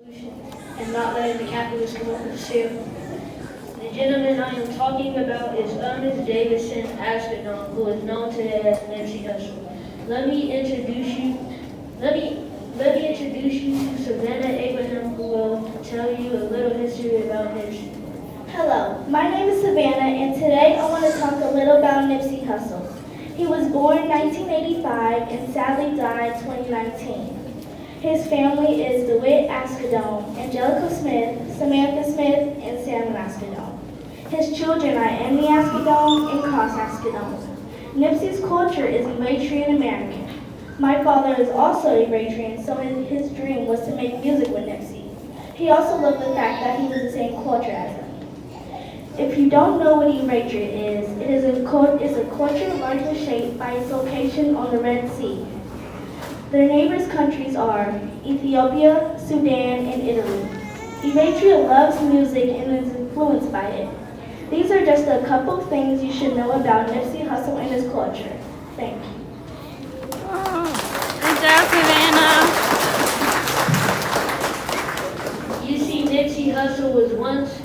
and not letting the capitalists come over to steal. The gentleman I am talking about is Ernest Davidson Astronaut, who is known today as Nipsey Hussle. Let me introduce you to Savannah Abraham, who will tell you a little history about Nipsey. Hello, my name is Savannah, and today I want to talk a little about Nipsey Hussle. He was born in 1985 and sadly died 2019. His family is DeWitt Ascadone, Angelica Smith, Samantha Smith, and Salmon Ascadone. His children are Emmy Ascadone and Cross Ascadone. Nipsey's culture is Eritrean American. My father is also Eritrean, so his dream was to make music with Nipsey. He also loved the fact that he was the same culture as him. If you don't know what Eritrea is, it is a culture largely shaped by its location on the Red Sea. Their neighbors' countries are Ethiopia, Sudan, and Italy. Eritrea loves music and is influenced by it. These are just a couple things you should know about Nipsey Hussle and his culture. Thank you. Good job, Savannah. You see, Nipsey Hussle was once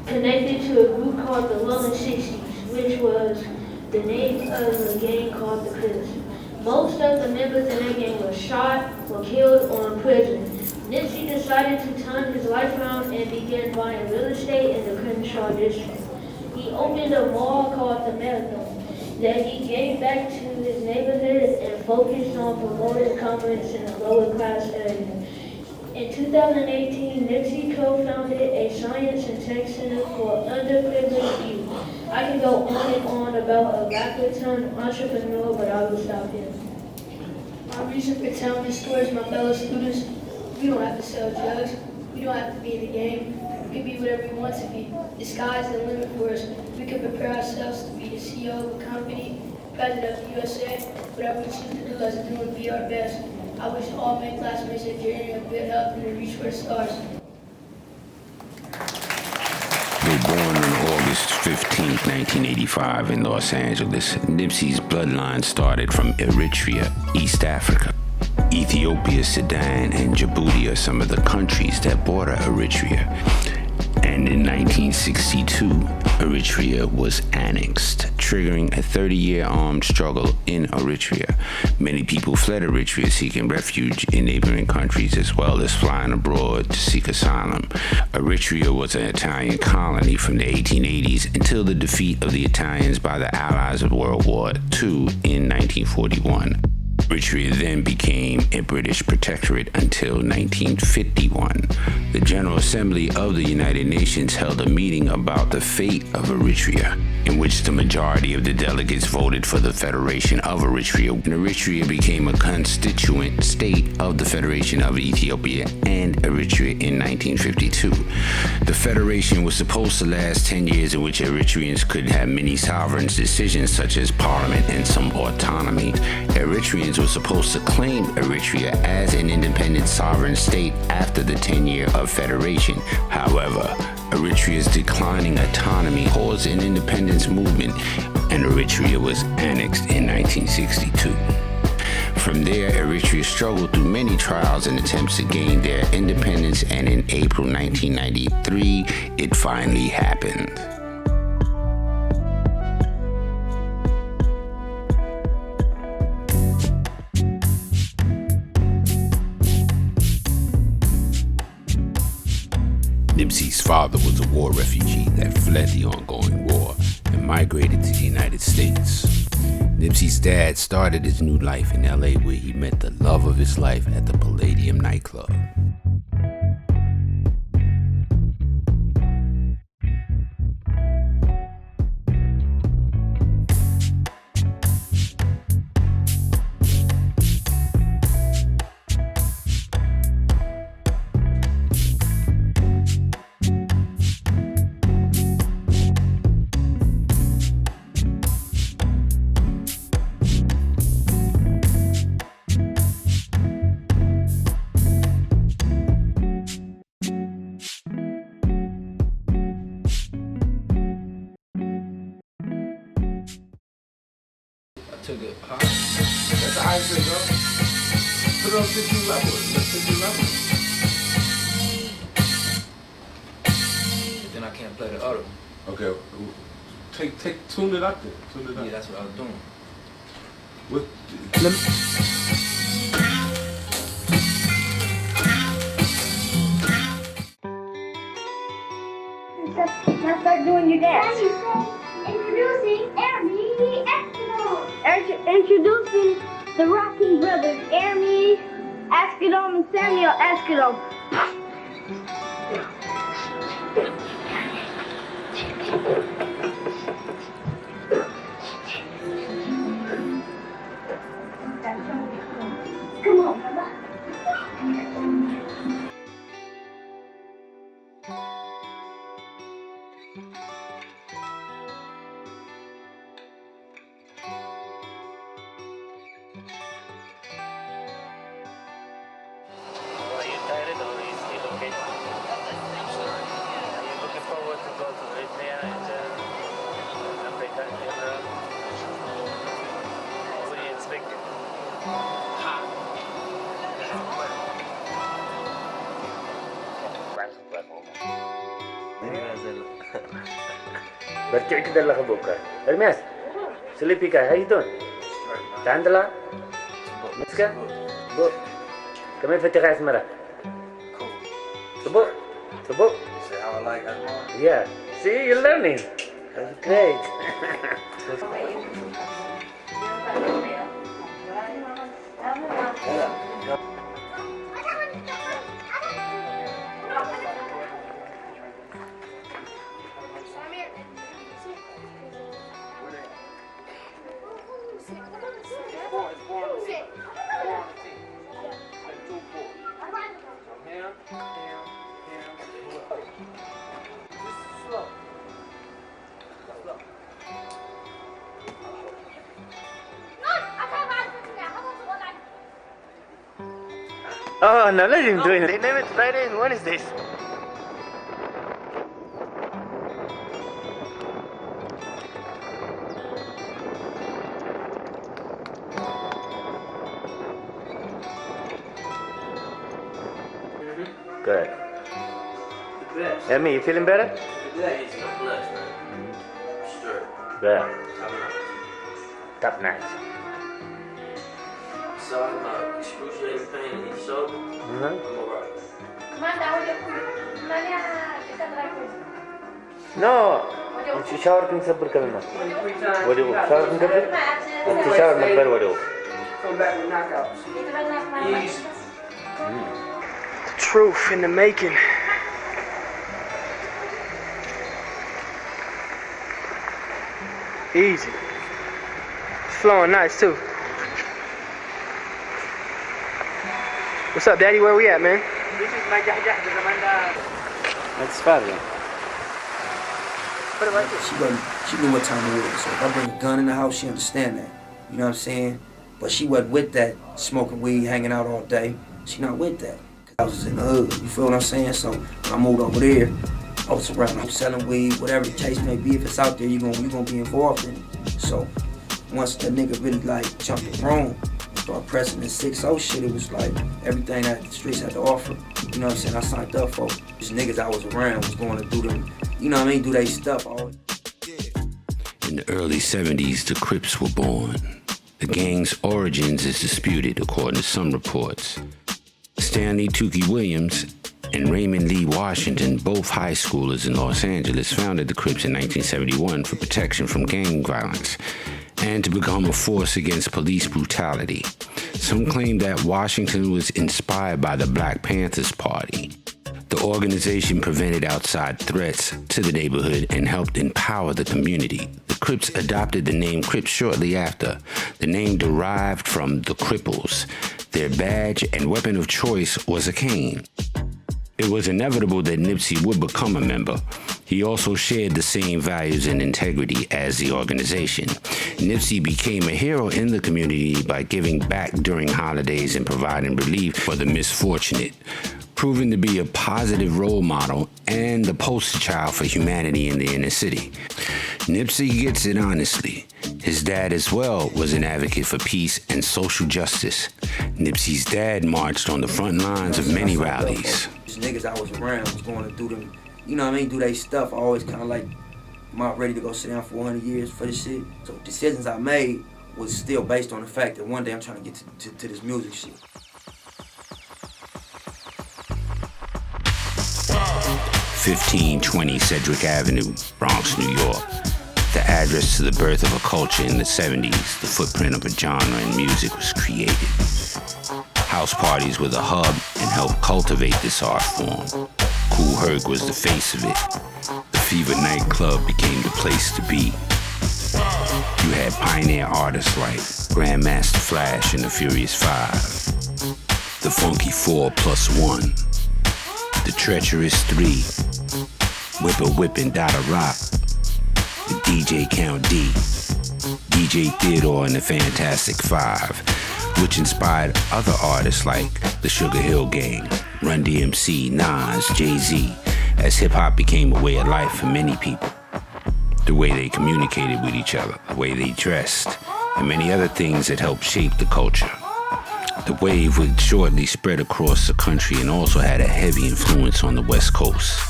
connected to a group called the Rolling 60s, which was the name of a gang called the Crip. Most of the members in that gang were shot, were killed, or imprisoned. Nipsey decided to turn his life around and began buying real estate in the Crenshaw district. He opened a mall called the Marathon that he gave back to his neighborhood and focused on promoting commerce in the lower class area. In 2018, Nipsey co-founded a science and tech center for underprivileged youth. I can go on and on about a rapper turned entrepreneur, but I will stop here. My reason for telling this story is my fellow students, we don't have to sell drugs. We don't have to be in the game. We can be whatever we want to be. The sky's the limit for us. We can prepare ourselves to be the CEO of a company, president of the USA, whatever we choose to do, let's do and be our best. I wish all my classmates at Eritrean have good health and to reach for the stars. Born on August 15, 1985 in Los Angeles, Nipsey's bloodline started from Eritrea, East Africa. Ethiopia, Sudan, and Djibouti are some of the countries that border Eritrea. And in 1962, Eritrea was annexed, triggering a 30-year armed struggle in Eritrea. Many people fled Eritrea seeking refuge in neighboring countries as well as flying abroad to seek asylum. Eritrea was an Italian colony from the 1880s until the defeat of the Italians by the Allies of World War II in 1941. Eritrea then became a British protectorate until 1951. The General Assembly of the United Nations held a meeting about the fate of Eritrea, in which the majority of the delegates voted for the Federation of Eritrea, and Eritrea became a constituent state of the Federation of Ethiopia and Eritrea in 1952. The Federation was supposed to last 10 years, in which Eritreans could have many sovereign decisions such as parliament and some autonomy. Eritreans were supposed to claim Eritrea as an independent sovereign state after the 10-year of federation. However, Eritrea's declining autonomy caused an independence movement, and Eritrea was annexed in 1962. From there, Eritrea struggled through many trials and attempts to gain their independence, and in April 1993, it finally happened. Nipsey's father was a war refugee that fled the ongoing war and migrated to the United States. Nipsey's dad started his new life in LA, where he met the love of his life at the Palladium nightclub. Took it, huh? That's the ice cream, bro. Put it up to 2 levels. Let's 50 levels. play the other. Okay. Tune it up then. Tune it up. Yeah, that's what I was doing. What? Now start doing your dance. Introducing MRecktv. Introducing the Rocking Brothers, Ernie Eskidom and Samuel Eskidom. Come on, Mama. Are you tired or are you still okay? Are you looking forward to go to Eritrea and Africa in general? What do you expect? برجع كده لك بكره ارمياس سليبي كاي هاي دون تعندلا مسكه بو كمان فتح اسمرك Tabo. See how I like that? Yeah. See, you're learning. That's great. Oh, no, let him do it. They name it Friday and Wednesdays. Good. Emmy, you feeling better? Yeah, he's no blessed, man. Straight. Good. Top notch. So I'm excruciating pain in each shoulder. I'm alright. No. انت شاور كم صبر كلمة. وديو شاور كم قبل. انت شاور مقبل وديو. Come back with knockouts. Easy. The truth in the making. Easy. It's flowing nice too. What's up, Daddy? Where we at, man? This is my jahjah. That's fine. She knew what time it was. So if I bring a gun in the house, she understand that. You know what I'm saying? But she wasn't with that, smoking weed, hanging out all day. She not with that. I was in the hood, you feel what I'm saying? So when I moved over there, I was around, I'm selling weed, whatever the case may be. If it's out there, you gonna be involved in it. So once the nigga really like jumped the room, started pressing the 6-0 shit, it was like everything that the streets had to offer. You know what I'm saying? I signed up for these niggas I was around was going to do them, you know what I mean, do their stuff. In the early 70s, the Crips were born. The gang's origins is disputed according to some reports. Stanley Tukey Williams and Raymond Lee Washington, both high schoolers in Los Angeles, founded the Crips in 1971 for protection from gang violence and to become a force against police brutality. Some claim that Washington was inspired by the Black Panthers Party. The organization prevented outside threats to the neighborhood and helped empower the community. The Crips adopted the name Crips shortly after. The name derived from the Cripples. Their badge and weapon of choice was a cane. It was inevitable that Nipsey would become a member. He also shared the same values and integrity as the organization. Nipsey became a hero in the community by giving back during holidays and providing relief for the misfortunate, proving to be a positive role model and the poster child for humanity in the inner city. Nipsey gets it honestly. His dad as well was an advocate for peace and social justice. Nipsey's dad marched on the front lines of many rallies. These niggas I was around was going to do them, you know what I mean, do they stuff, I always kind of like, am I ready to go sit down for 100 years for this shit? So decisions I made was still based on the fact that one day I'm trying to get to this music shit. 1520 Cedric Avenue, Bronx, New York. The address to the birth of a culture in the 70s, the footprint of a genre in music was created. House parties were the hub and helped cultivate this art form. Kool Herc was the face of it. The Fever nightclub became the place to be. You had pioneer artists like Grandmaster Flash and the Furious Five, the Funky 4+1, the Treacherous 3, Whipper Whippin' Dada Rock, the DJ Count D, DJ Theodore and the Fantastic Five, which inspired other artists like the Sugar Hill Gang, Run DMC, Nas, Jay-Z, as hip-hop became a way of life for many people. The way they communicated with each other, the way they dressed, and many other things that helped shape the culture. The wave would shortly spread across the country and also had a heavy influence on the West Coast.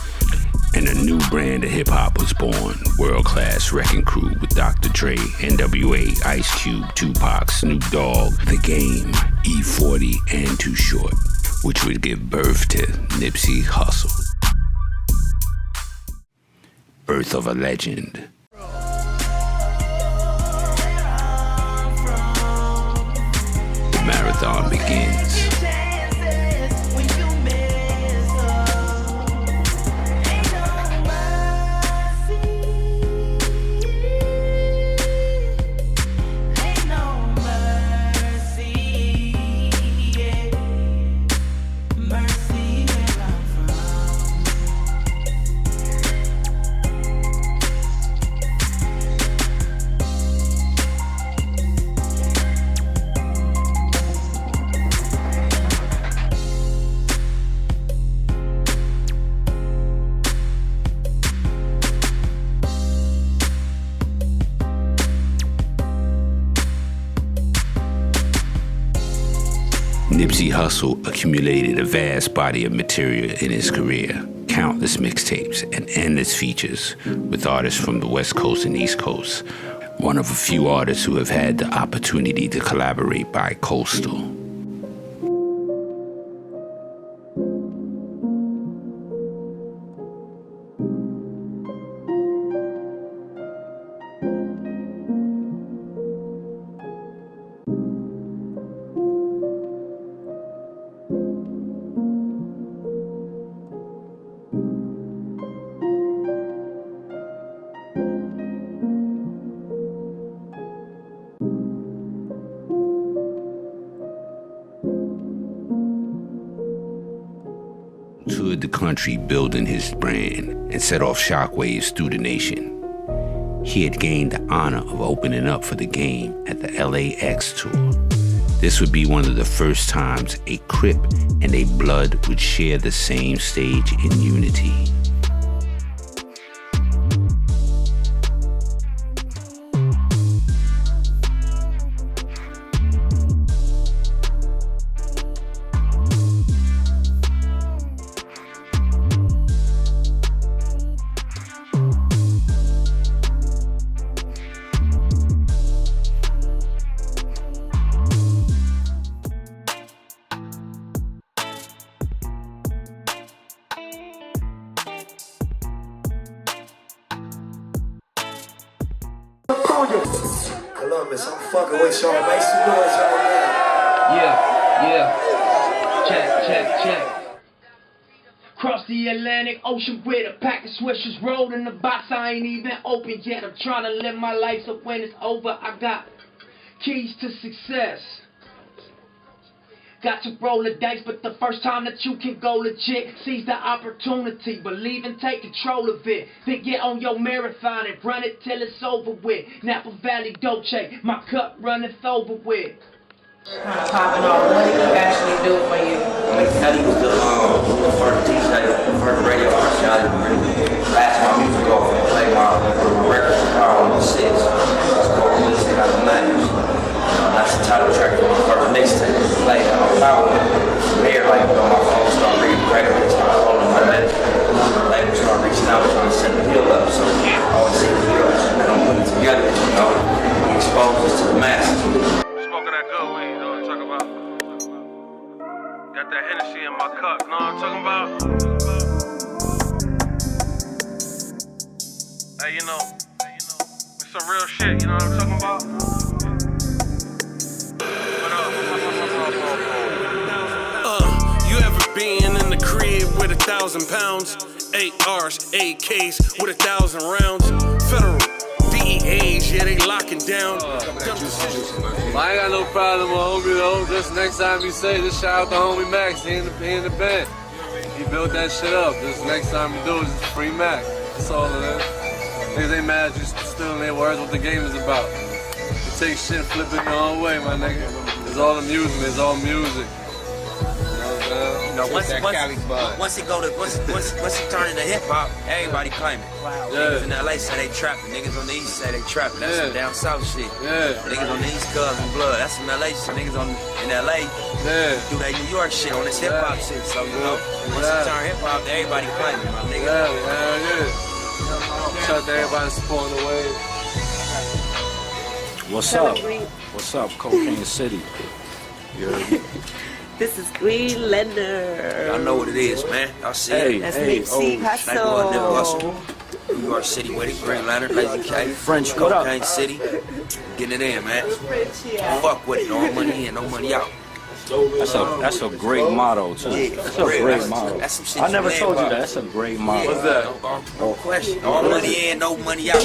And a new brand of hip-hop was born, world-class wrecking crew with Dr. Dre, NWA, Ice Cube, Tupac, Snoop Dogg, The Game, E40, and Too Short, which would give birth to Nipsey Hussle. Birth of a legend. The marathon begins. Nipsey Hussle accumulated a vast body of material in his career, countless mixtapes and endless features with artists from the West Coast and East Coast. One of a few artists who have had the opportunity to collaborate bi-coastal. Toured the country building his brand and set off shockwaves through the nation. He had gained the honor of opening up for The Game at the LAX tour. This would be one of the first times a Crip and a Blood would share the same stage in unity. Columbus, I'm fucking with y'all. Make some noise right now. Yeah. Check. Cross the Atlantic Ocean with a pack of swishers rolled in the box. I ain't even open yet. I'm trying to live my life so when it's over, I got keys to success. Got to roll the dice, but the first time that you can go legit, seize the opportunity, believe and take control of it. Then get on your marathon and run it till it's over with. Napa Valley Dolce, my cup runneth over with. Popping off, what did he actually do for you? McNutty was the first DJ, the first radio artist I really blast my music off and play my record on the 6. It's called Listen Out of Language. That's the title track of my first mixtape. Played on my power. Here, like, on my phone, start reading records, start holding my medical. Later, start reading that Hennessy in my cup, know what I'm talking about? Hey, you know, it's some real shit, you know what I'm talking about? You ever been in the crib with 1,000 pounds? 8 R's, 8 Ks with 1,000 rounds. Federal, DEAs, yeah, they locking down. I ain't got no problem with homie though. Just next time you say this, shout out to homie Max. He in the band. He built that shit up. Just next time you do it, just free Max. That's all it is. Niggas ain't mad at you stealing their words, what the game is about. You take shit, flip it your own way, my nigga. It's all amusement, it's all music. You know, once it turn into hip hop, everybody claim it. Niggas in LA say they trapping, niggas on the east say they trapping. That's some down south shit. Niggas on the east cousin blood. That's some LA shit. Niggas in LA do that New York shit on this hip hop shit. So you know, once it turn hip hop, everybody claim it, my nigga. Shout out to everybody supporting the wave. What's up? What's up, Cocaine City? You heard me? This is Greenlander. Y'all know what it is, man. Y'all see it. That's Nipsey Hussle. New York City with it, Greenlander, Lazy K, French, Cocaine City. Getting it in, man. Fuck with it. All money in, no money out. That's a great motto too. That's a great motto. That's some shit I never told you that. That's a great motto. What's that? No question. All money in, no money out.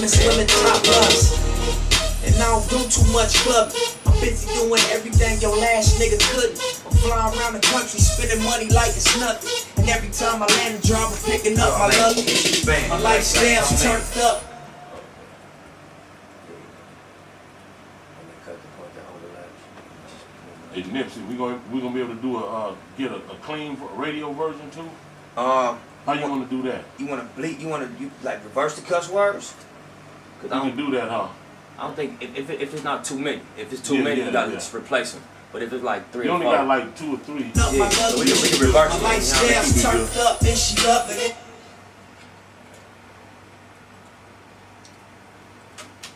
And I don't do too much clubbing. I'm busy doing everything your last nigga couldn't. I'm flying around the country, spending money like it's nothing. And every time I land a job, I'm picking up my luggage. My lifestyle's turned up. Hey Nipsey, we gonna be able to do get a clean radio version too? How you wanna do that? You wanna bleed? You like reverse the cuss words? You can do that, huh? I don't think if it's not too many. If it's too many, you gotta just replace them. But if it's like 3 or 4, you only got like 2 or 3. Yeah, so we can reverse it. My lifestyle's turned up and she loving it.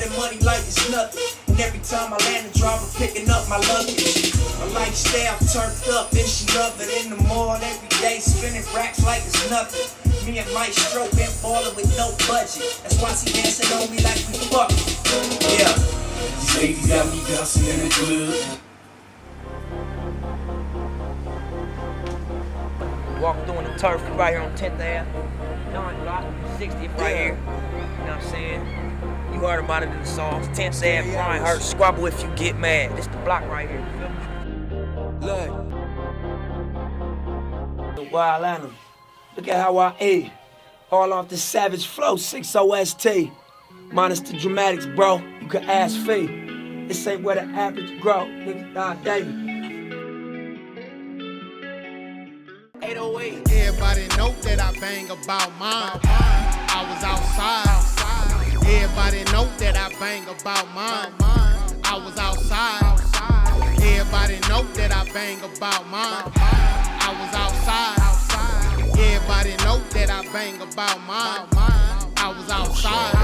And money like it's nothing. And every time I land a driver picking up my luggage. My lifestyle turned up and she loving it. In the mall every day, spinning racks like it's nothing. Me and Maestro been ballin' with no budget. That's why she dancing on me like we fuckin'. Yeah. These ladies got me bouncing in the club. Walk through in the turf right here on 10th Ave. 9th block, 60th right here. You know what I'm saying? You heard about it in the songs. 10th Ave, Brian Hurt, squabble if you get mad. This the block right here. Look. The wild animal. Look at how I ate. All off the savage flow, 6 OST. Minus the dramatics, bro. You can ask Fee. This ain't where the average grow. Nigga, God David. 808. Everybody know that I bang about mine. I was outside. Everybody know that I bang about mine. I was outside. Everybody know that I bang about mine. I was outside. Everybody know that I bang about mine. I was outside.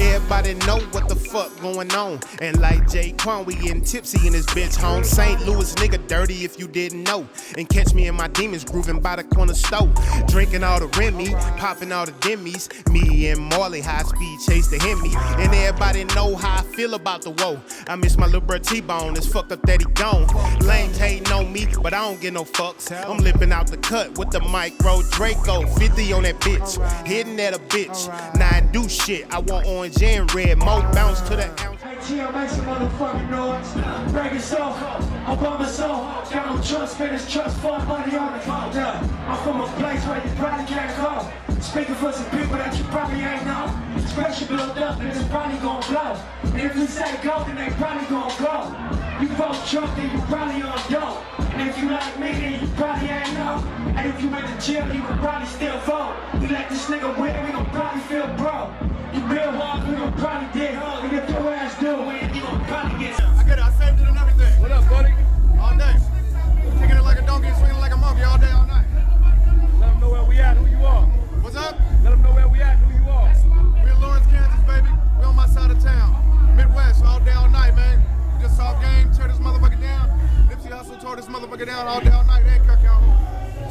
Everybody know what the fuck going on. And like Jay Quan, we getting tipsy in this bitch home. St. Louis nigga dirty if you didn't know. And catch me and my demons grooving by the corner store. Drinking all the Remy, popping all the Demis. Me and Marley high speed chase the Hemi. And everybody know how I feel about the woe. I miss my little bro T-Bone, it's fucked up that he gone. Lames hating on me, but I don't get no fucks. I'm lipping out the cut with the micro Draco. 50 on that bitch, hitting at a bitch. Now I do shit, I want orange and red. Mo bounce to the ounce. Hey, Gio, make some motherfucking noise. Break it so, I'm by myself. Got no trust, finish trust, fund money on the phone. I'm from a place where you probably can't go. Speaking for some people that you probably ain't know. Pressure built up and it's probably gonna blow. And if you say go, then they probably gonna go. You vote Trump, then you probably on dope. And if you like me, then you probably ain't know. And if you went to jail, you would probably still vote. You let this nigga win, we gon' probably feel broke. You build hard, we gon' probably get hung. And if your ass do win, you gon' probably get I get it, I saved it and everything. What up, buddy? All day. Kicking it like a donkey and swinging like a monkey all day, all night. Let them know where we at, who you are. What's up? Let them know where we at, who you are. We in Lawrence, Kansas, baby. We on my side of town. Midwest, all day, all night, man. We just saw game, tear this motherfucker down. Nipsey Hussle tore this motherfucker down all day, all night. They ain't cooking out.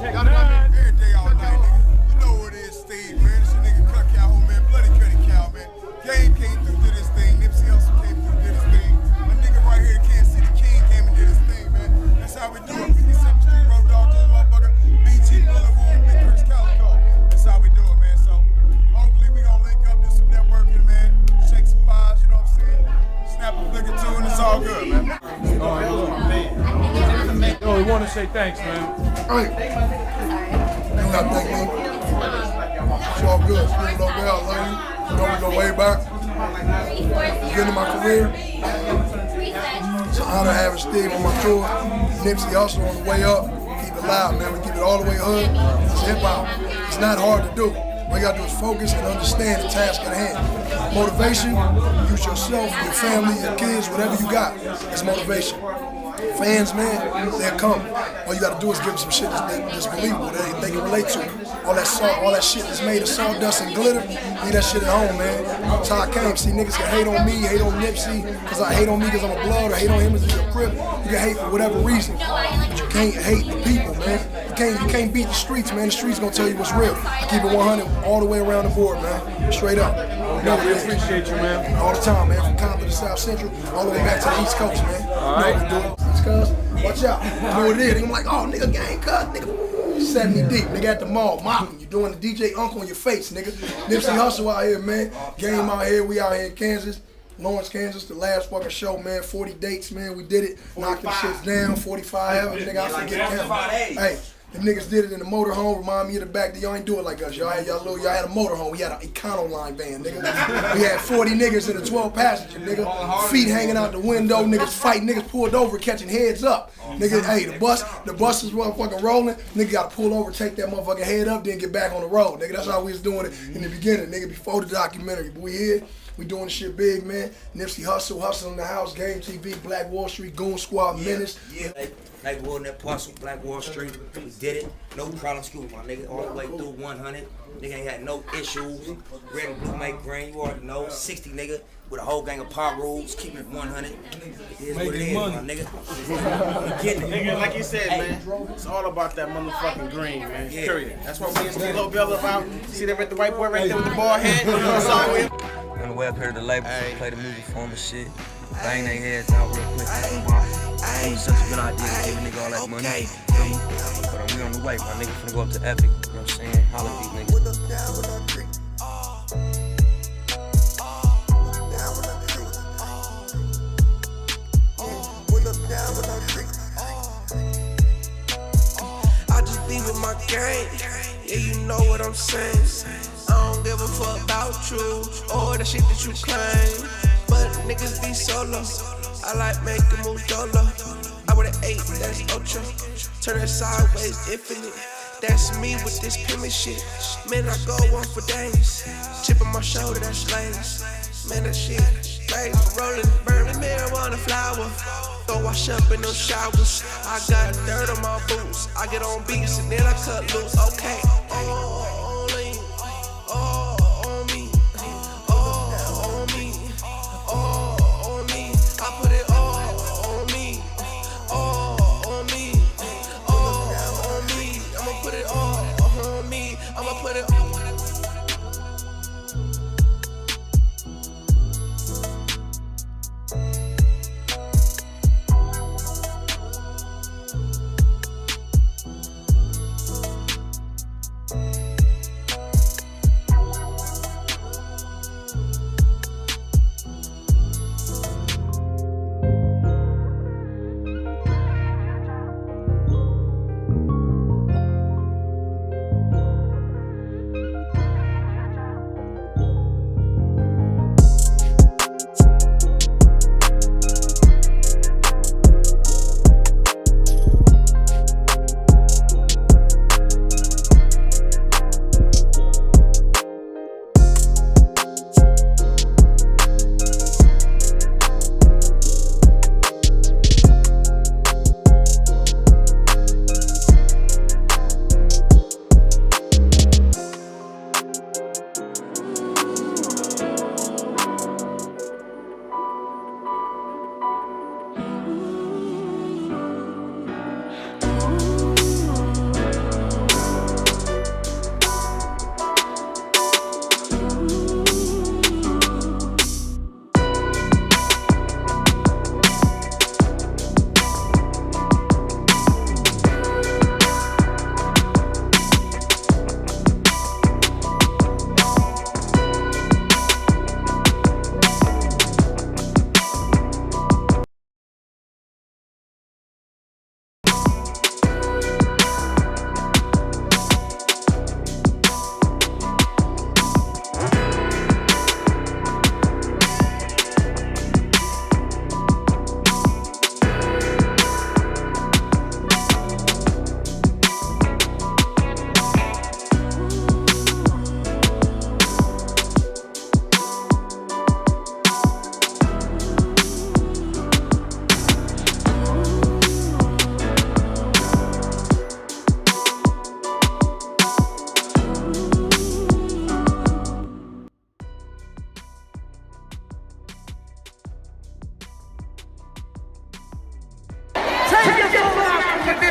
Tech 9. Every day, all night, nigga. You know what it is, Steve, man. This your nigga Cut Cow, man. Bloody Cutty Cow, man. Game came through, did his thing. Nipsey Hussle came through, did his thing. My nigga right here, the Kansas City King, came and did his thing, man. That's how we do it. 57th Street Road Dog to the motherfucker. BT Bullet Wound, Big Chris Calico. That's how we do it, man. So hopefully we gonna link up, do some networking, man. Shake some fives, you know what I'm saying? Snap a flicker too, and it's all good, man. Yo, we want to say thanks, man. Hey. You got to thank me. It's all good. Steve over there, I love you. You know we go way back. Beginning of my career. It's an honor having Steve on my tour. Nipsey Hussle on the way up. Keep it loud, man. We keep it all the way hood. It's hip-hop. It's not hard to do. All you gotta do is focus and understand the task at hand. Motivation, use yourself, your family, your kids, whatever you got. It's motivation. Fans, man, they'll come. All you gotta do is give them some shit that's believable, they can relate to. All that shit that's made of sawdust and glitter, leave that shit at home, man. That's how I came. See, niggas can hate on me, hate on Nipsey, because I hate on me because I'm a blood, or hate on him because he's a Crip. You can hate for whatever reason, but you can't hate the people, man. You can't beat the streets, man. The streets gonna tell you what's real. I keep it 100 all the way around the board, man. Straight up. We appreciate you, man. All the time, man. From Compton to South Central, all the way back to the East Coast, man. All right. You know what we do. Cuz, watch out. You know what it is. I'm like, oh, nigga, gang cut, nigga. 70 deep, nigga at the mall, mopping. You doing the DJ Uncle on your face, nigga. Nipsey Hussle out here, man. Game out here. We out here in Kansas. Lawrence, Kansas, the last fucking show, man. 40 dates, man. We did it. Knocked them shits down. 45. Nigga, I forget count. Hey. Them niggas did it in the motorhome, remind me of the back. Y'all ain't do it like us. Y'all had a motorhome. We had an Econoline van, nigga. We had 40 niggas in a 12 passenger, nigga. Feet hanging out the window, niggas fighting, niggas pulled over, catching heads up. Nigga, hey, the bus is motherfucking rolling. Nigga gotta pull over, take that motherfucking head up, then get back on the road, nigga. That's how we was doing it in the beginning, nigga, before the documentary. But we here. We doing shit big, man. Nipsey Hussle, Hustle in the House, Game TV, Black Wall Street, Goon Squad, Menace. Yeah. Like Will in that parcel, Black Wall Street. We did it. No problem, school, my nigga. All the way through 100. Nigga ain't had no issues. Red and blue make green, you already know. 60, nigga, with a whole gang of pot rules, keeping it 100. It is what it is, my nigga. We getting it. Nigga, like you said, man, it's all about that motherfucking green, man. Yeah. Period. That's what we and Steve Bill about. See that with the white boy right there with the bald head? You know what I'm saying? On the way up here to the label, play the music for him and shit. Bang their heads out real quick. Such a good idea to give a nigga all that money. But we on the way, my nigga finna go up to Epic. You know what I'm saying? Holla at these niggas. I just be with my gang. Yeah, you know what I'm saying. I don't give a fuck about you or the shit that you claim. But niggas be solo. I like making moves dollar. I with an 8, that's ultra. Turn it sideways, infinite. That's me with this penmanship. Man, I go on for days. Chip on my shoulder, that's lace. Man, that shit, lace. Rolling, burning marijuana flower. Go wash up in those showers. I got dirt on my boots. I get on beats and then I cut loose. Okay.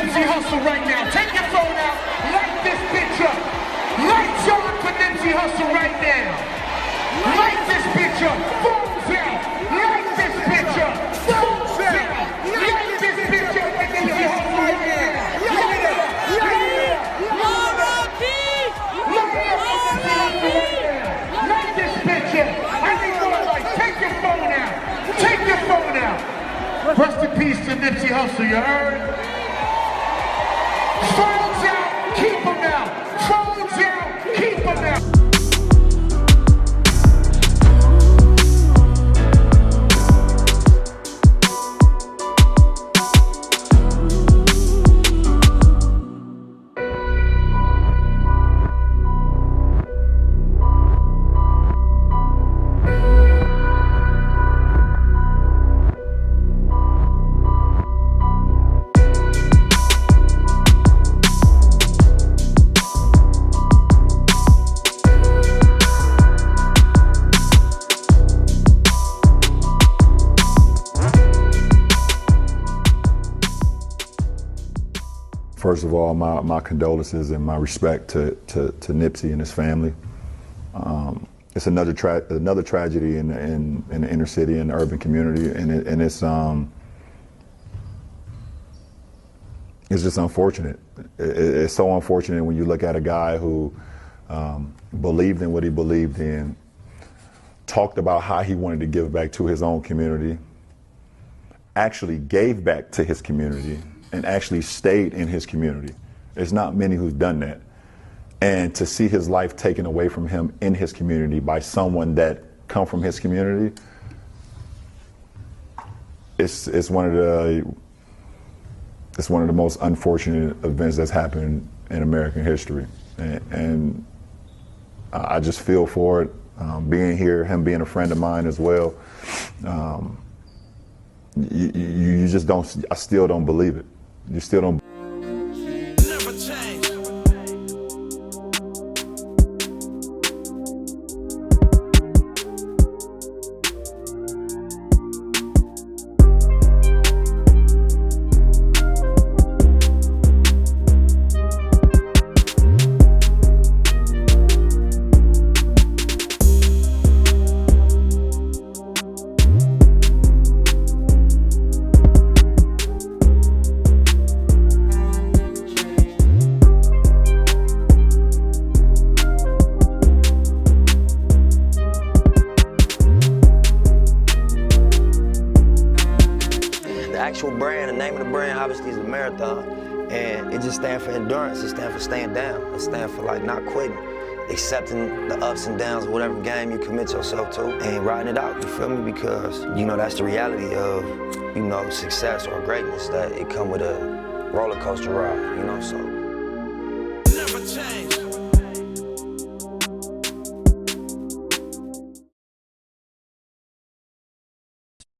Nipsey Hussle right now. Take your phone out, light this bitch up. Lights on for Nipsey Hussle right now. Light this bitch up. Phones out. Light this bitch up. Phones out. Light this bitch up for Nipsey Hussle right now. Light it up. Light it up. Light this bitch up. I need more lights. Take your phone out. Take your phone out. Rest in peace to Nipsey Hussle, you heard? Phones out, keep them out. Phones out, keep them out. First of all, my condolences and my respect to Nipsey and his family. It's another tragedy in the inner city, in the urban community, and it's just unfortunate. It's so unfortunate when you look at a guy who believed in what he believed in, talked about how he wanted to give back to his own community, actually gave back to his community, and actually stayed in his community. There's not many who've done that. And to see his life taken away from him in his community by someone that come from his community, it's one of the most unfortunate events that's happened in American history. And I just feel for it. Being here, him being a friend of mine as well, you just don't, I still don't believe it. You still don't. Never change. Brand, the name of the brand obviously is the marathon, and it just stands for endurance. It stands for staying down. It stands for like not quitting, accepting the ups and downs of whatever game you commit yourself to and riding it out, you feel me? Because, you know, that's the reality of, you know, success or greatness, that it come with a roller coaster ride, you know, so. Never change.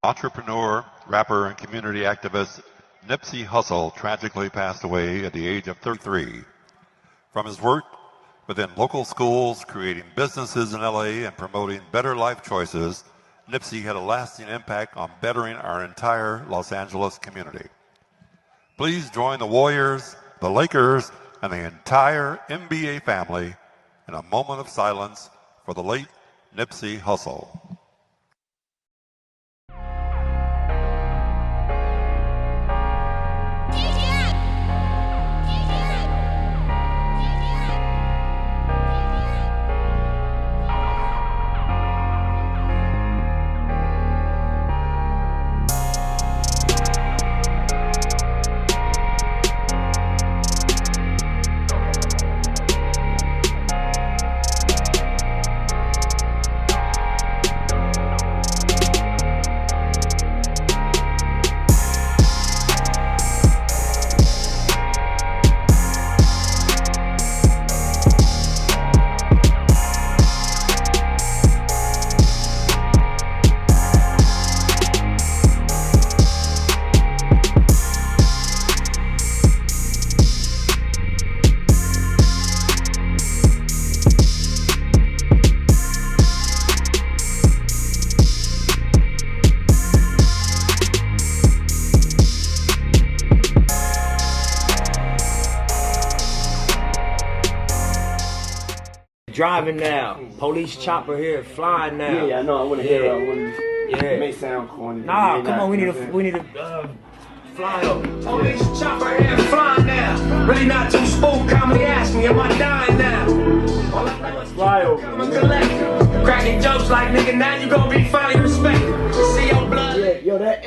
Entrepreneur, rapper, and community activist Nipsey Hussle tragically passed away at the age of 33. From his work within local schools, creating businesses in LA, and promoting better life choices, Nipsey had a lasting impact on bettering our entire Los Angeles community. Please join the Warriors, the Lakers, and the entire NBA family in a moment of silence for the late Nipsey Hussle. driving now. Police chopper here, flying now. Yeah, I know. I want to hear it may sound corny. Nah, come on, we need to fly over. Police chopper here, flying now. Really not too spook. Comedy ask me, am I dying now? All I know is fly over. I'm a collector. Cracking jokes like nigga, now you gon' be finally respected. See your blood. Yeah, yo, that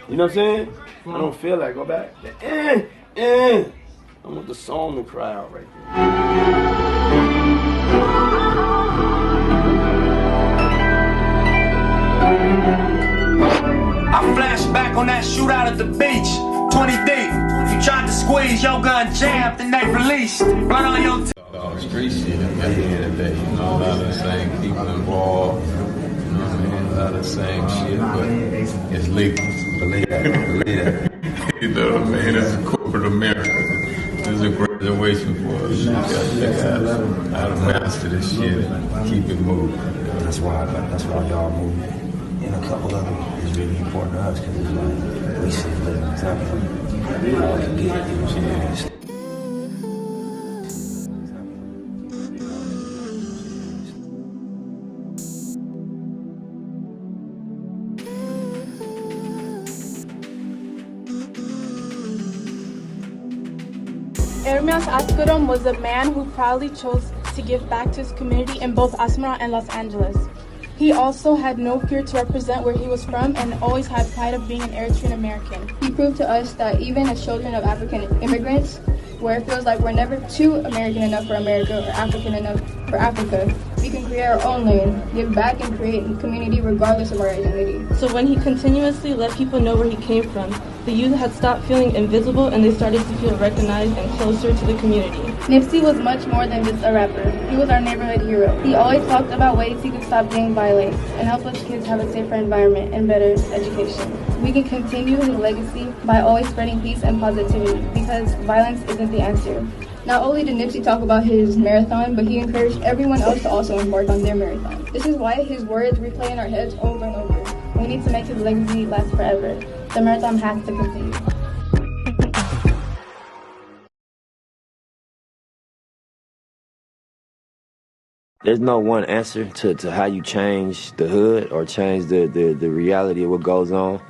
You know what I'm saying? I don't feel like go back. I want the song to cry out right there. I flash back on that shootout at the beach, 20 deep. You tried to squeeze, your gun jammed, and they released. Blood on your street shit at the end of the day. You know, a lot of the same people involved. You know what I mean? A lot of the same shit, but it's legal. Believe that. You know what I mean? That's corporate America. This is a graduation for us. You gotta figure out how to master this shit and keep it moving. That's why y'all move. And a couple of them is really important to us because it's like we see a living example. We all can get it, you know what I'm saying? Ermias Askerom was a man who proudly chose to give back to his community in both Asmara and Los Angeles. He also had no fear to represent where he was from and always had pride of being an Eritrean American. He proved to us that even as children of African immigrants, where it feels like we're never too American enough for America or African enough for Africa, we can create our own lane, give back and create a community regardless of our identity. So when he continuously let people know where he came from, the youth had stopped feeling invisible and they started to feel recognized and closer to the community. Nipsey was much more than just a rapper. He was our neighborhood hero. He always talked about ways he could stop gang violence and help us kids have a safer environment and better education. We can continue his legacy by always spreading peace and positivity because violence isn't the answer. Not only did Nipsey talk about his marathon, but he encouraged everyone else to also embark on their marathon. This is why his words replay in our heads over and over. We need to make his legacy last forever. The marathon has to continue. There's no one answer to how you change the hood or change the reality of what goes on.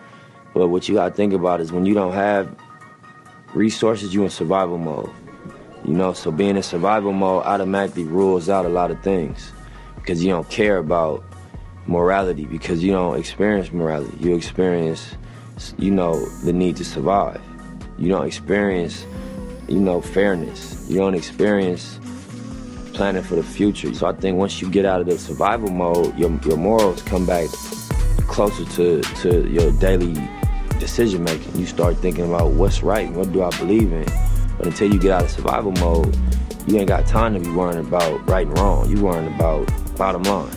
But what you gotta think about is when you don't have resources, you in survival mode. You know, so being in survival mode automatically rules out a lot of things because you don't care about morality because you don't experience morality. You experience, you know, the need to survive. You don't experience, you know, fairness. You don't experience planning for the future. So I think once you get out of the survival mode, your morals come back closer to your daily decision making. You start thinking about what's right, what do I believe in. But until you get out of survival mode, you ain't got time to be worrying about right and wrong. You worrying about bottom line.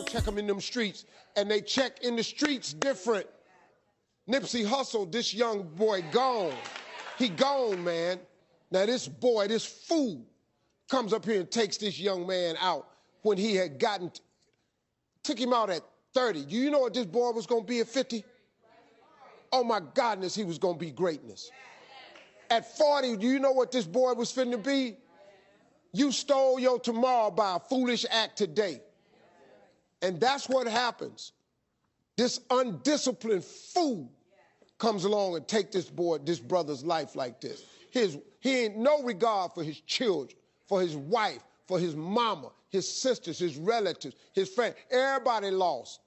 check them in them streets, and they check in the streets different. Nipsey Hussle, this young boy gone. He gone, man. Now this boy, this fool, comes up here and takes this young man out when he had took him out at 30. Do you know what this boy was gonna be at 50? Oh my goodness, he was gonna be greatness. At 40, do you know what this boy was finna be? You stole your tomorrow by a foolish act today. And that's what happens. This undisciplined fool comes along and take this brother's life like this. He ain't no regard for his children, for his wife, for his mama, his sisters, his relatives, his friends. Everybody lost.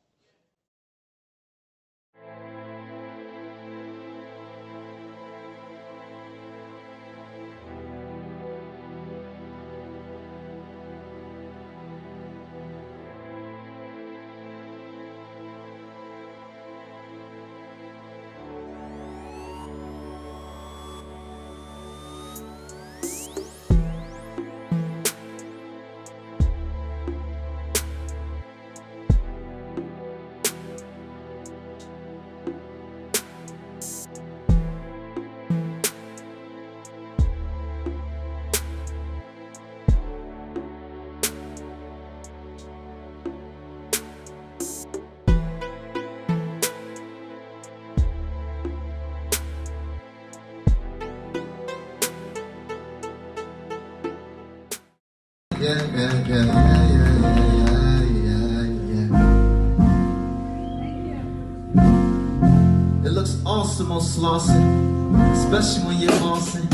It looks awesome on Slauson, especially when you're bossing.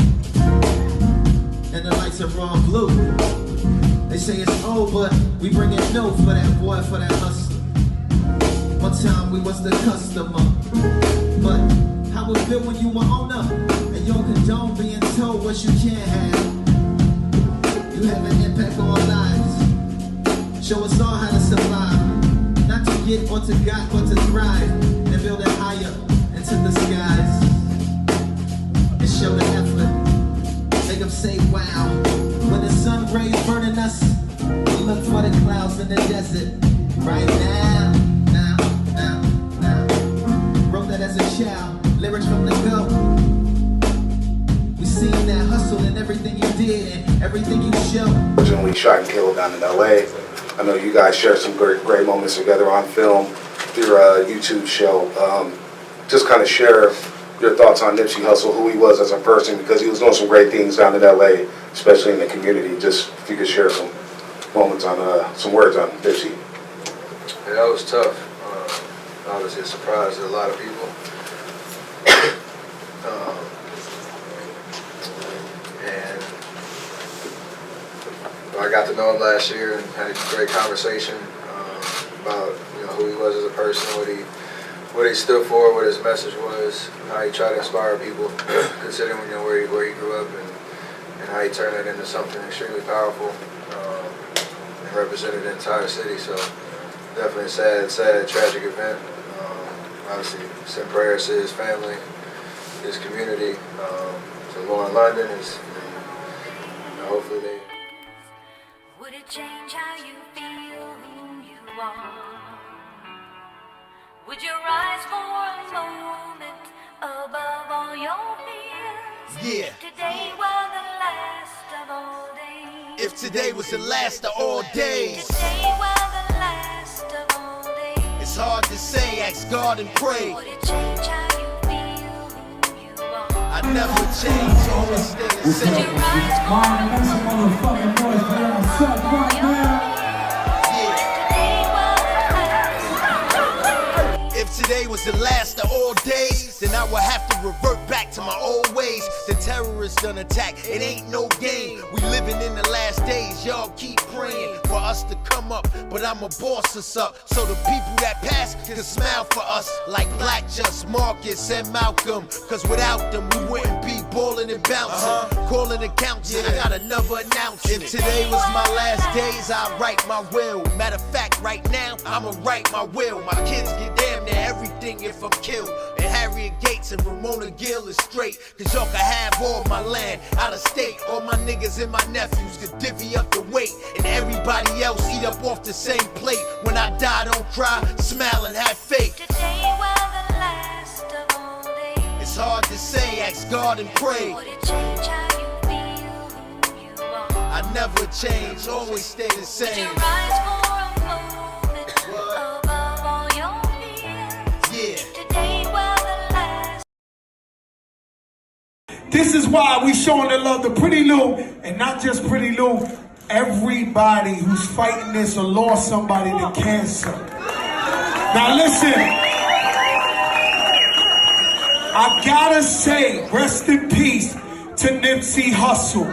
And the lights are all blue. They say it's old, but we bring it new for that boy, for that hustler. One time we was the customer, but how it feel when you were owner and you don't condone being told what you can't have. You have an impact on lives. Show us all how to survive. Not to get or to got, but to thrive. And build it higher into the skies. And show the effort. Make them say wow. When the sun rays burning us, we look for the clouds in the desert. Right now, now. Wrote that as a child. Lyrics from the go. We seen that hustle in everything you did and everything you showed. Originally shot and killed down in LA. I know you guys shared some great moments together on film through your YouTube show. Just kind of share your thoughts on Nipsey Hussle, who he was as a person, because he was doing some great things down in LA, especially in the community. Just if you could share some moments on, some words on Nipsey. Yeah, that was tough. Obviously a surprise to a lot of people. And I got to know him last year and had a great conversation about who he was as a person, what he stood for, what his message was, how he tried to inspire people, considering where he grew up and how he turned it into something extremely powerful and represented the entire city. So definitely a sad, tragic event. Obviously, send prayers to his family, his community, to Lauren London. Hopefully they. Would it change how you feel who you are? Would you rise for a moment above all your fears? Yeah. If today were the last of all days. If today was the last of all days. If today were the last of all days. It's hard to say, ask God and pray. Would it change how you feel who you are? I never change, always stay the same. Would you rise for a moment above all your fears? If today was the last of all days, then I would have to revert back to my old ways. The terrorists done attack, it ain't no game. We living in the last days, y'all keep praying for us to come up, but I'ma boss us up, so the people that pass can smile for us, like Black Just, Marcus, and Malcolm. Cause without them, we wouldn't be ballin' and bouncing, calling the council. I got another announcement. If today was my last days, I'd write my will. Matter of fact, right now, I'ma write my will. My kids get damn near everything if I'm killed. And Harriet Gates and Ramona Gill is straight. Cause y'all can have all my land out of state. All my niggas and my nephews could divvy up the weight. And everybody else eat up off the same plate. When I die, don't cry, smile and have faith. Today while the last of all days. It's hard to say, ask God and pray. Would it change how you feel who you are? I never change, always stay the same. Would you rise for a moment above all your fears? Yeah. Today while the last. This is why we showing the love to Pretty Lou, and not just Pretty Lou, everybody who's fighting this or lost somebody to cancer. Now listen, I gotta say, rest in peace to Nipsey Hussle.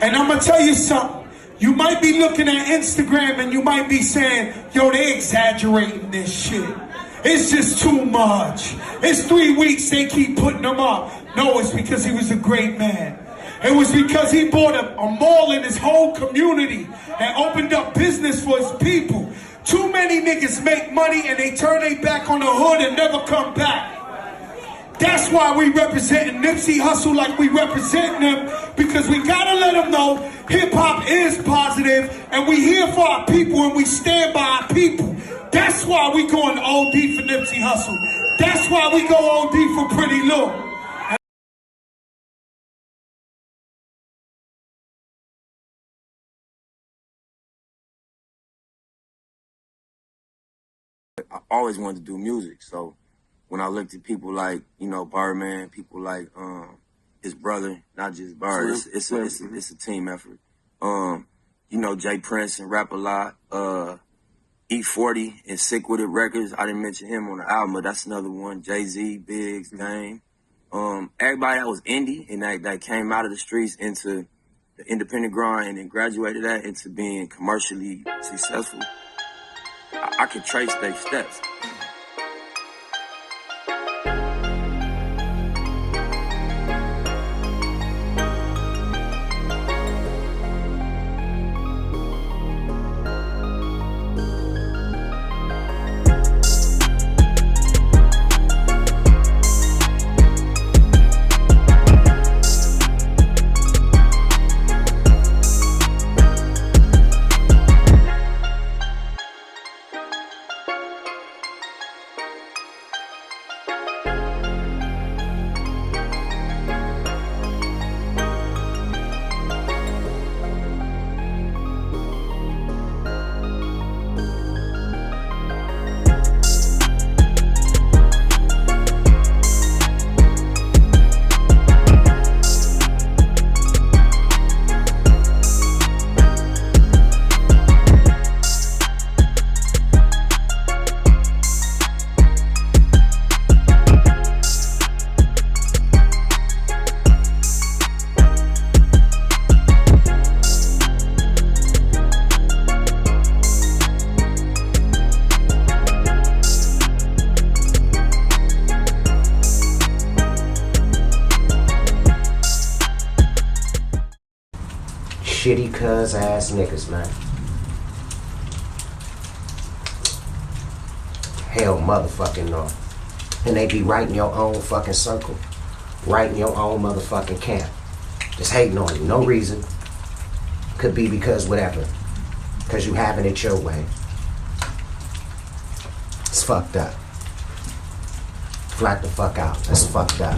And I'm gonna tell you something. You might be looking at Instagram and you might be saying, yo, they exaggerating this shit. It's just too much. It's 3 weeks they keep putting him up. No, it's because he was a great man. It was because he bought a mall in his whole community and opened up business for his people. Too many niggas make money and they turn their back on the hood and never come back. That's why we representing Nipsey Hussle like we representing him, because we gotta let them know hip-hop is positive and we here for our people and we stand by our people. That's why we going OD for Nipsey Hussle. That's why we go OD for Pretty Lou. I always wanted to do music, so when I looked at people like, you know, Birdman, people like his brother, not just Bird, it's a team effort. You know, Jay Prince and Rap a Lot, E40 and Sick With It Records. I didn't mention him on the album, but that's another one. Jay-Z, Biggs, Game. Everybody that was indie and that came out of the streets into the independent grind and then graduated that into being commercially successful. I could trace their steps. Shitty cuz ass niggas, man. Hell motherfucking no. And they be right in your own fucking circle. Right in your own motherfucking camp. Just hating on you, no reason. Could be because whatever. Because you having it your way. It's fucked up. Flat the fuck out. That's fucked up.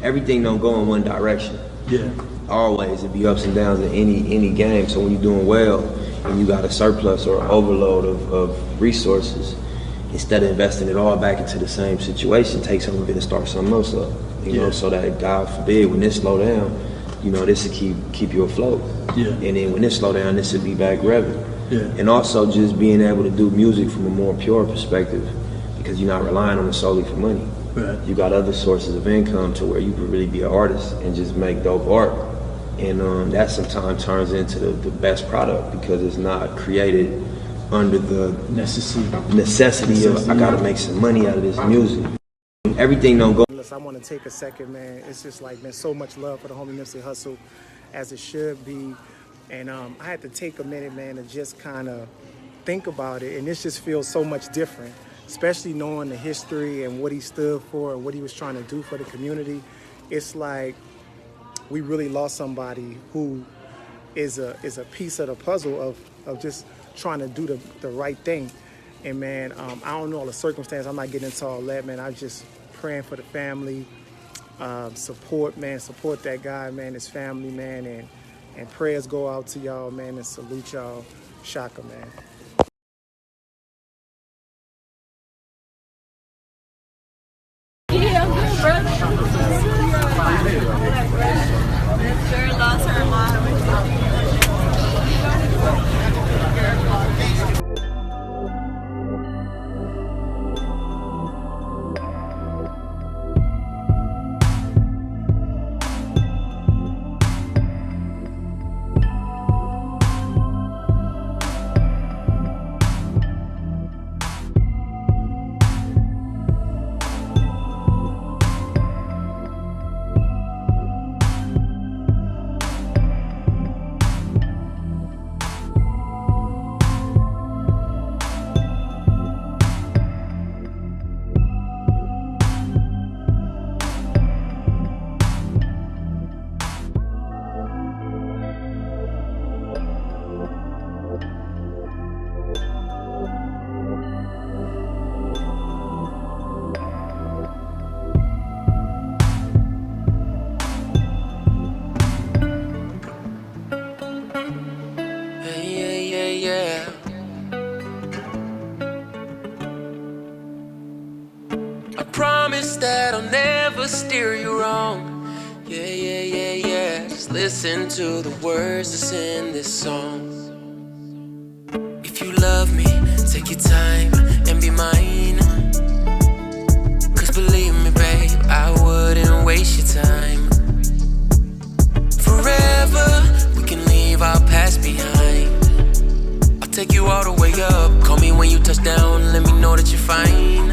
Everything don't go in one direction. Yeah. Always, it be ups and downs in any game. So when you're doing well and you got a surplus or overload of resources, instead of investing it all back into the same situation, take some of it and start something else up. You know, so that God forbid when this slow down, you know, this will keep you afloat. Yeah. And then when this slow down, this will be back revving. Yeah. And also just being able to do music from a more pure perspective, because you're not relying on it solely for money. Right. You got other sources of income to where you can really be an artist and just make dope art. And that sometimes turns into the best product because it's not created under the necessity of I gotta make some money out of this music. Everything don't go. I want to take a second, man. It's just like, man, so much love for the homie Nipsey Hussle, as it should be. And I had to take a minute, man, to just kind of think about it. And this just feels so much different, especially knowing the history and what he stood for and what he was trying to do for the community. It's like we really lost somebody who is a piece of the puzzle of just trying to do the right thing. And man, I don't know all the circumstances. I'm not getting into all that, man. I'm just praying for the family. Support that guy, man, his family, man, and prayers go out to y'all, man, and salute y'all. Shaka, man. Yeah, I'm good, brother. This girl lost her mom. Promise that I'll never steer you wrong. Yeah. Just listen to the words that's in this song. If you love me, take your time and be mine. Cause believe me, babe, I wouldn't waste your time. Forever, we can leave our past behind. I'll take you all the way up. Call me when you touch down, let me know that you're fine.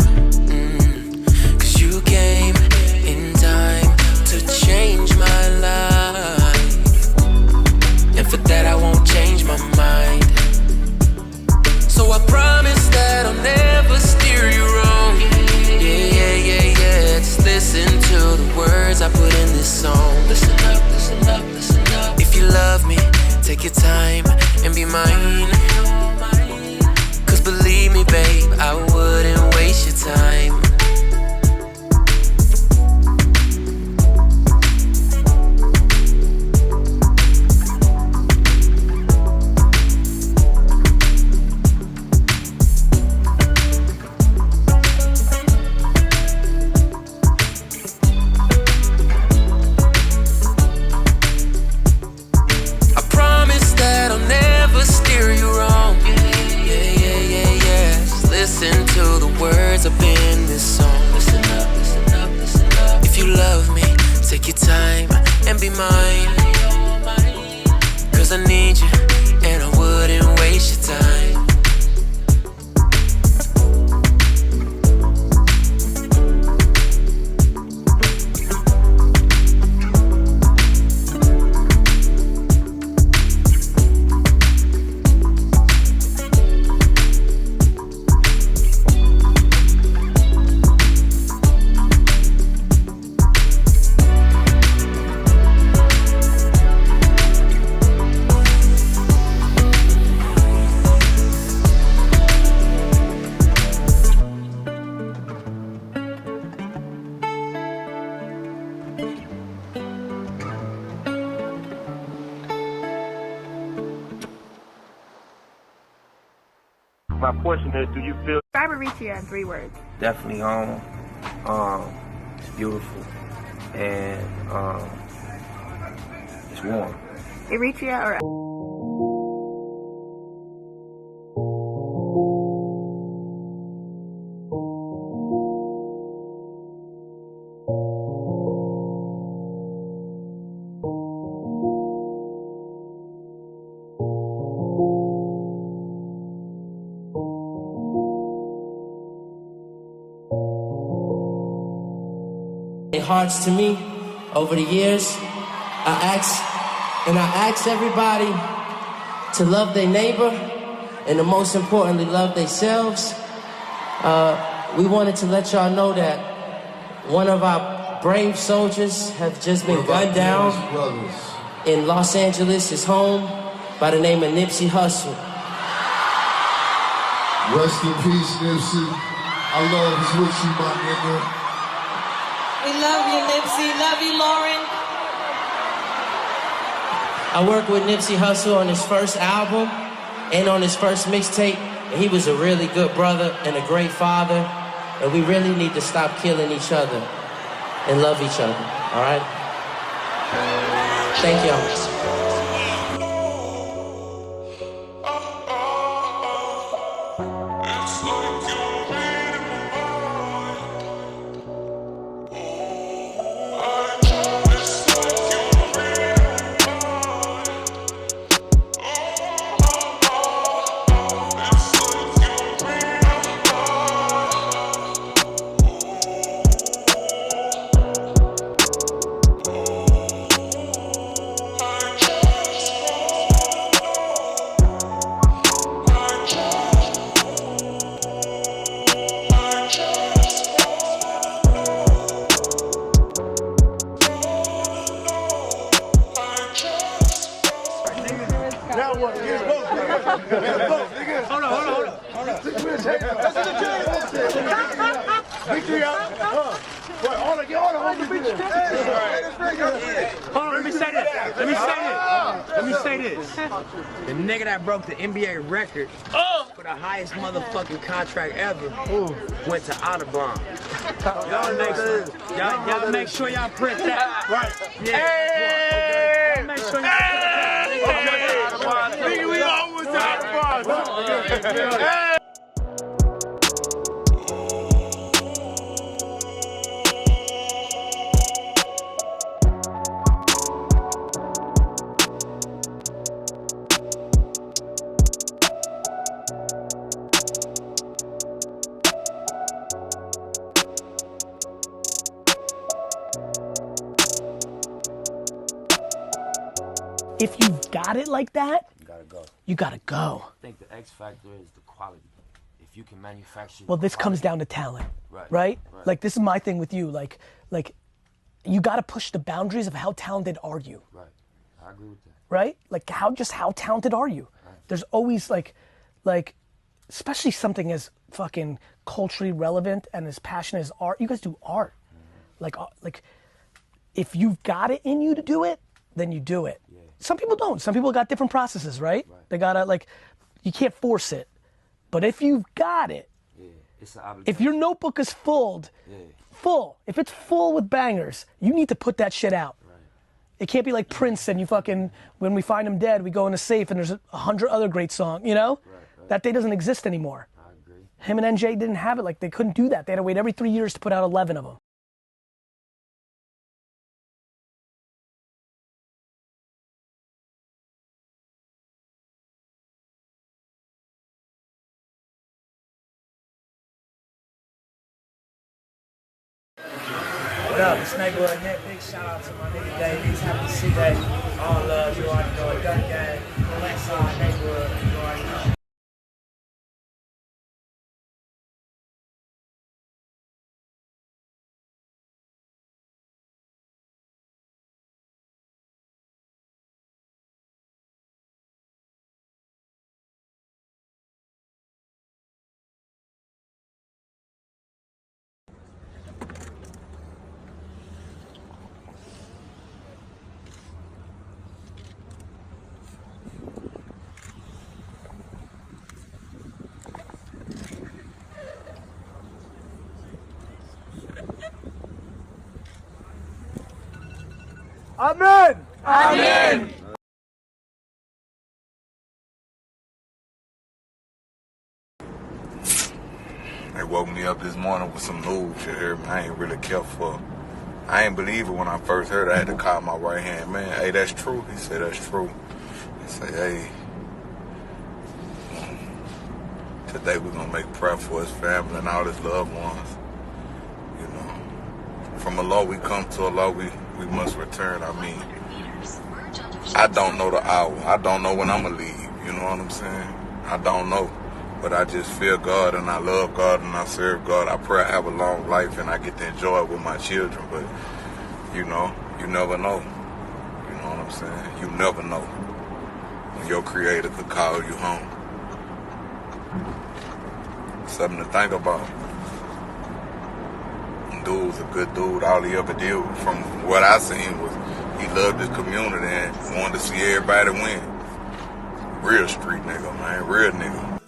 You came in time to change my life, and for that I won't change my mind. So I promise that I'll never steer you wrong. Yeah. Just listen to the words I put in this song. Listen up. If you love me, take your time and be mine. Cause believe me, babe, I wouldn't waste your time. Listen to the words up in this song. Listen up. If you love me, take your time and be mine. Cause I need you and I wouldn't waste your time. My question is, do you feel... Describe Eritrea in 3 words. Definitely home. It's beautiful. And it's warm. Eritrea or... their hearts to me over the years. I ask everybody to love their neighbor and to most importantly love themselves. We wanted to let y'all know that one of our brave soldiers have just been gunned down in Los Angeles, his home, by the name of Nipsey Hussle. Rest in peace, Nipsey. I love is with you, my nigga. We love you, Nipsey. Love you, Lauren. I worked with Nipsey Hussle on his first album and on his first mixtape, and he was a really good brother and a great father, and we really need to stop killing each other and love each other, all right? Thank y'all. The nigga that broke the NBA record for the highest motherfucking contract ever went to Audubon. Y'all make sure y'all print that. Right. Yeah. Hey! Y'all make sure y'all print that. Nigga, we all went to Audubon. Hey! If you've got it like that, You gotta go. you gotta go. I think the X factor is the quality. If you can manufacture. Well, this comes quality- down to talent, Right. right? Like this is my thing with you. Like you gotta push the boundaries of how talented are you, Right. I agree with that. right? Like how talented are you? There's always like, especially something as fucking culturally relevant and as passionate as art. You guys do art. Like if you've got it in you to do it, then you do it. Some people don't. Some people got different processes, right? They gotta you can't force it. But if you've got it, It's an obligation. if your notebook is full, if it's full with bangers, you need to put that shit out. It can't be like Prince and you fucking, when we find him dead, we go in a safe and there's 100 other great songs, you know? That day doesn't exist anymore. I agree. Him and NJ didn't have it, they couldn't do that. They had to wait every 3 years to put out 11 of them. What up? It's Neighborhood Net. Big shout out to my nigga Davies. Happy to see that. All love, you already know it. Gun Gang, Westside Neighborhood, you already know. Amen. Amen. They woke me up this morning with some news, you hear me? I ain't really care for. I ain't believe it when I first heard it. I had to call my right hand man. Hey, that's true. He said, that's true. He said, hey, today we're gonna make prayer for his family and all his loved ones. You know, from Allah we come, to Allah we must return. I mean, I don't know the hour. I don't know when I'm going to leave. You know what I'm saying? I don't know. But I just fear God and I love God and I serve God. I pray I have a long life and I get to enjoy it with my children. But, you know, you never know. You know what I'm saying? You never know when your creator could call you home. Something to think about. Dude's a good dude. All he ever did, from what I seen, was he loved his community and wanted to see everybody win. Real street nigga, man. Real nigga.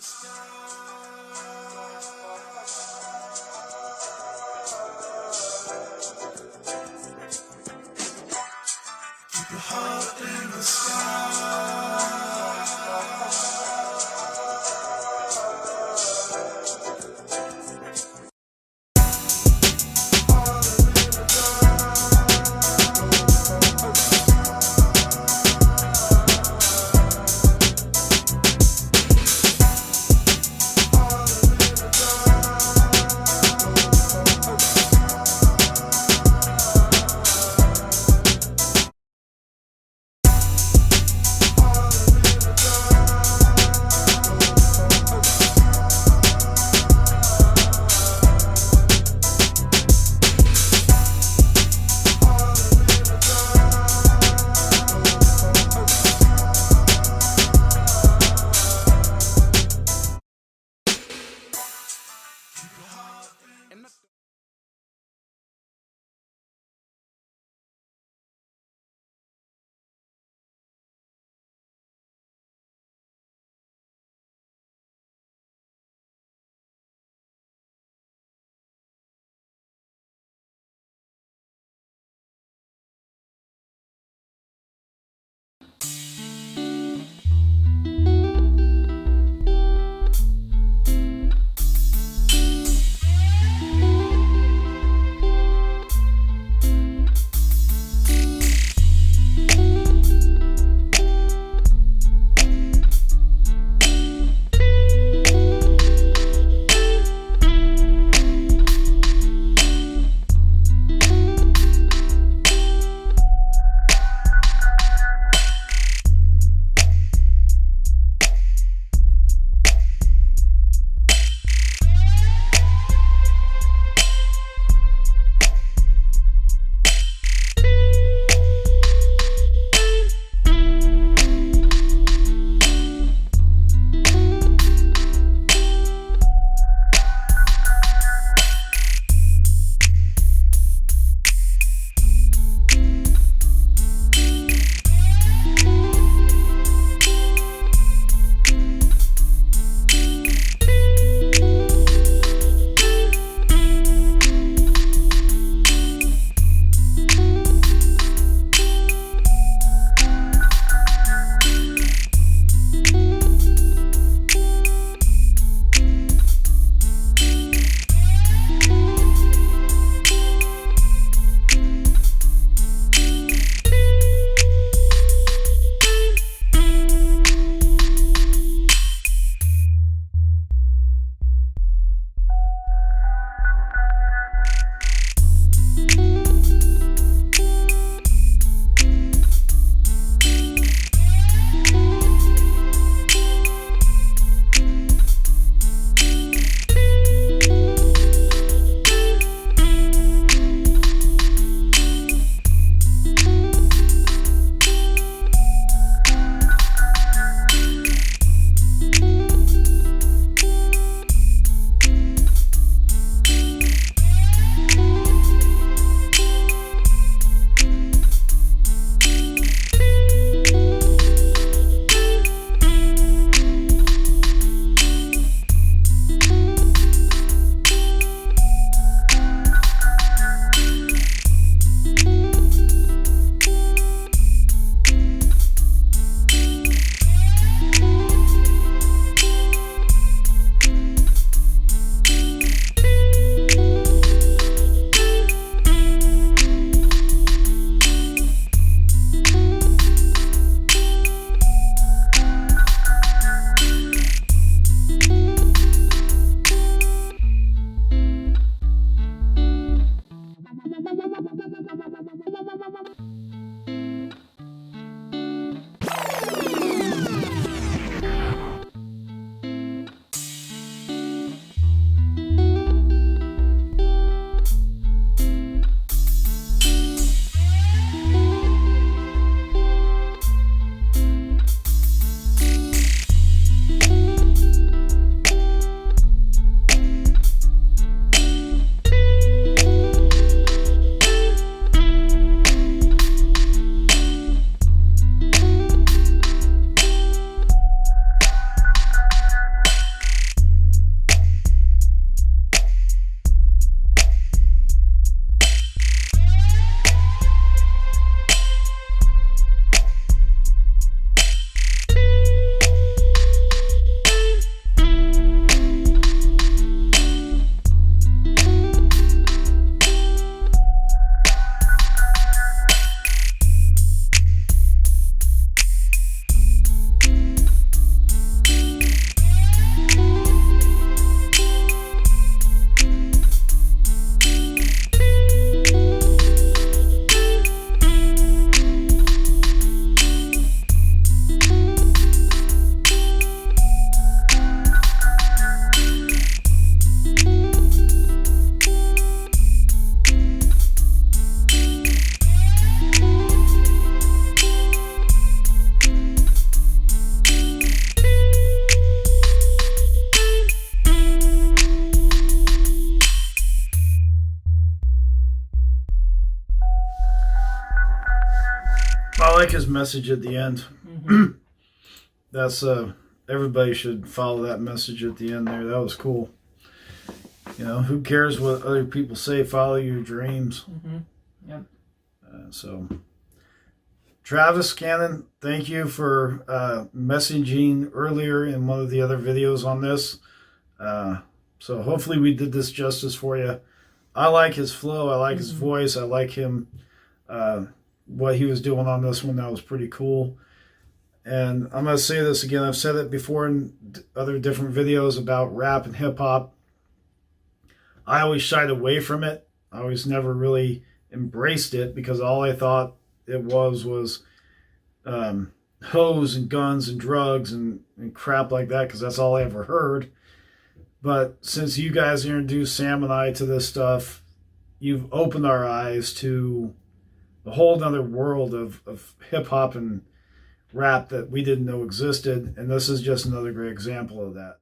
Keep your heart in the sky. like his message at the end. That's everybody should follow that message at the end there. That was cool. You know, who cares what other people say? Follow your dreams. Yep. So, Travis Cannon, thank you for messaging earlier in one of the other videos on this. So hopefully we did this justice for you. I like his flow. I like his voice. I like him, what he was doing on this one. That was pretty cool. And I'm going to say this again. I've said it before in other different videos about rap and hip-hop. I always shied away from it. I always never really embraced it because all I thought it was hoes and guns and drugs and crap like that, because that's all I ever heard. But since you guys introduced Sam and I to this stuff, you've opened our eyes to a whole other world of hip-hop and rap that we didn't know existed, and this is just another great example of that.